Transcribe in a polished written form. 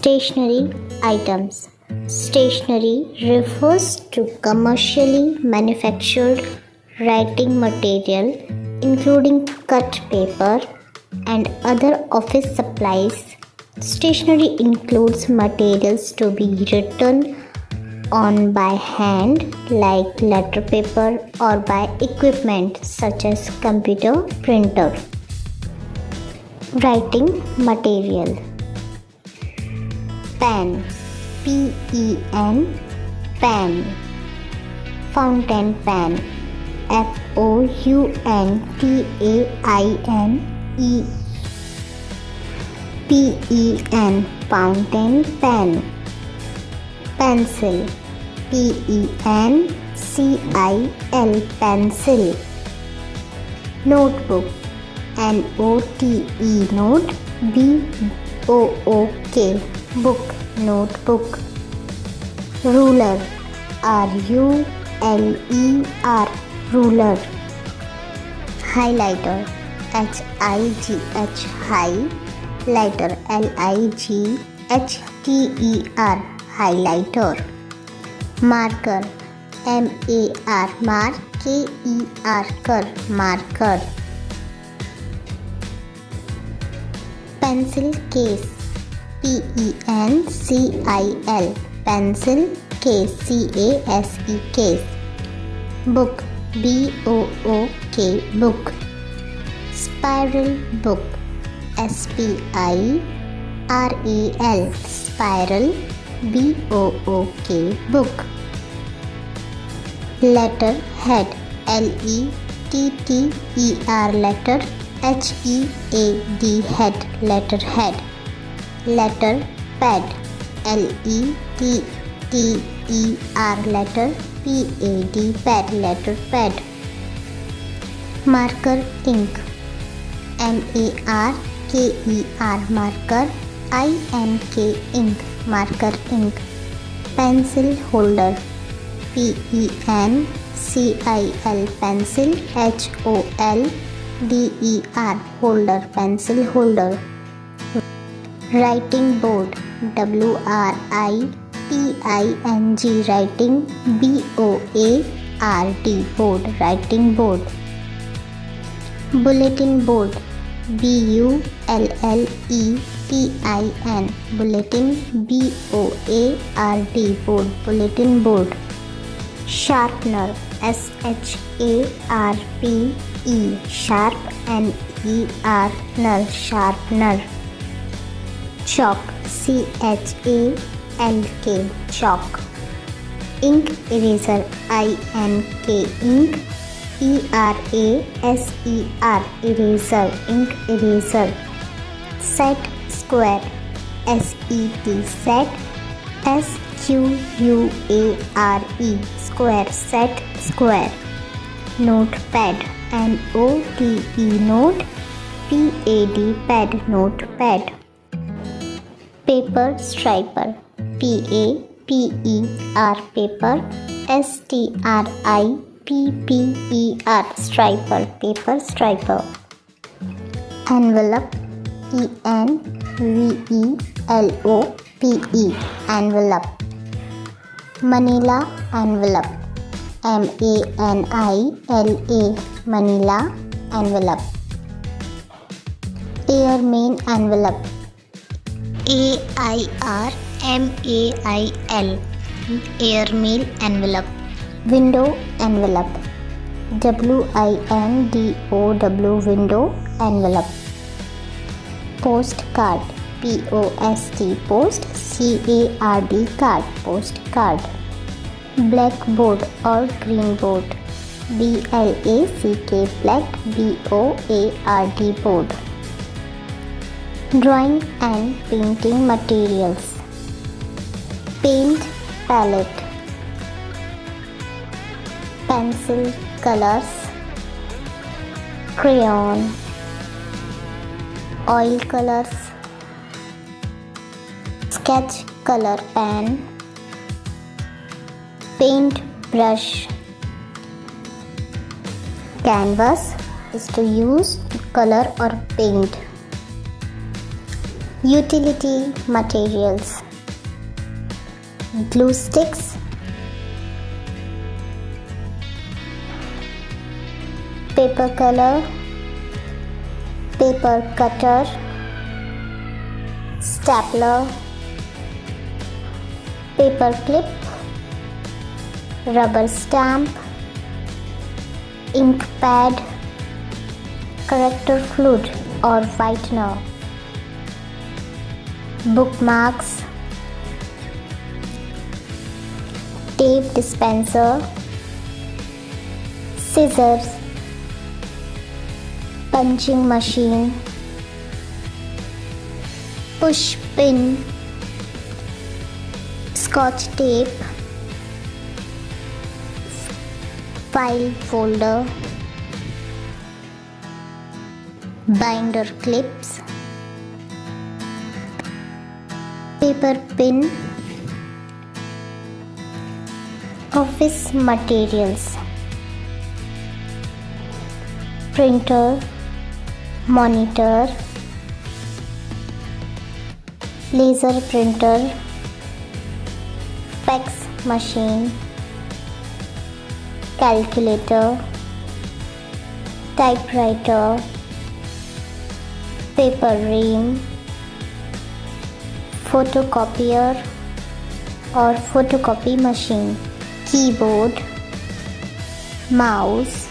Stationery items. Stationery refers to commercially manufactured writing material, including cut paper and other office supplies. Stationery includes materials to be written on by hand, like letter paper, or by equipment such as computer printer. Writing material. Pen, P-E-N, pen. Fountain pen, F-O-U-N-T-A-I-N-E, P-E-N, fountain pen. Pencil, P-E-N-C-I-L, pencil. Notebook, N-O-T-E, note, B-O-O-K, book, notebook. Ruler, R-U-L-E-R, ruler. Highlighter, H-I-G-H, highlighter, L-I-G-H-T-E-R, highlighter. Marker, M-A-R, mark, K-E-R, marker. Pencil case, P-E-N-C-I-L, pencil case, C-A-S-E, case. Book, B-O-O-K, book. Spiral book, S-P-I-R-A-L, spiral, B-O-O-K, book. Letter head, L-E-T-T-E-R, letter, H-E-A-D, head, letter head. Letter pad, L-E-T-T-E-R, letter, P-A-D, pad, letter pad. Marker ink, M-A-R-K-E-R, marker, I-N-K, ink, marker ink. Pencil holder, P-E-N-C-I-L, pencil, H-O-L-D-E-R, holder, pencil holder. Writing board, W-R-I-T-I-N-G, writing, B-O-A-R-D, board, writing board. Bulletin board, B-U-L-L-E-T-I-N, bulletin, B-O-A-R-D, board, bulletin board. Sharpener, S-H-A-R-P-E, sharp, N-E-R, sharpener. Chalk, C-H-A-L-K, chalk. Ink eraser, I-N-K, ink, E-R-A-S-E-R, eraser, ink eraser. Set square, S-E-T, set, S-Q-U-A-R-E, square, set square. Notepad, N-O-T-E, note, P-A-D, pad, notepad. Paper striper, P-A-P-E-R, paper, S-T-R-I-P-P-E-R, striper, paper striper. Envelope, E-N-V-E-L-O-P-E, envelope. Manila envelope, M-A-N-I-L-A, manila envelope. Airmail envelope, A-I-R-M-A-I-L, airmail envelope. Window envelope, W-I-N-D-O-W, window envelope. Postcard, P-O-S-T, post, C-A-R-D, card, postcard. Blackboard or green board, B-L-A-C-K, black, B-O-A-R-D, board. Drawing and painting materials. Paint palette, pencil colors, crayon, oil colors, sketch color pen, paint brush. Canvas is to use to color or paint. Utility materials: glue sticks, paper color, paper cutter, stapler, paper clip, rubber stamp, ink pad, corrector fluid or whitener, bookmarks, tape dispenser, scissors, punching machine, push pin, scotch tape, file folder, binder clips, paper pin. Office materials: printer, monitor, laser printer, fax machine, calculator, typewriter, paper ream, photocopier or photocopy machine, keyboard, mouse,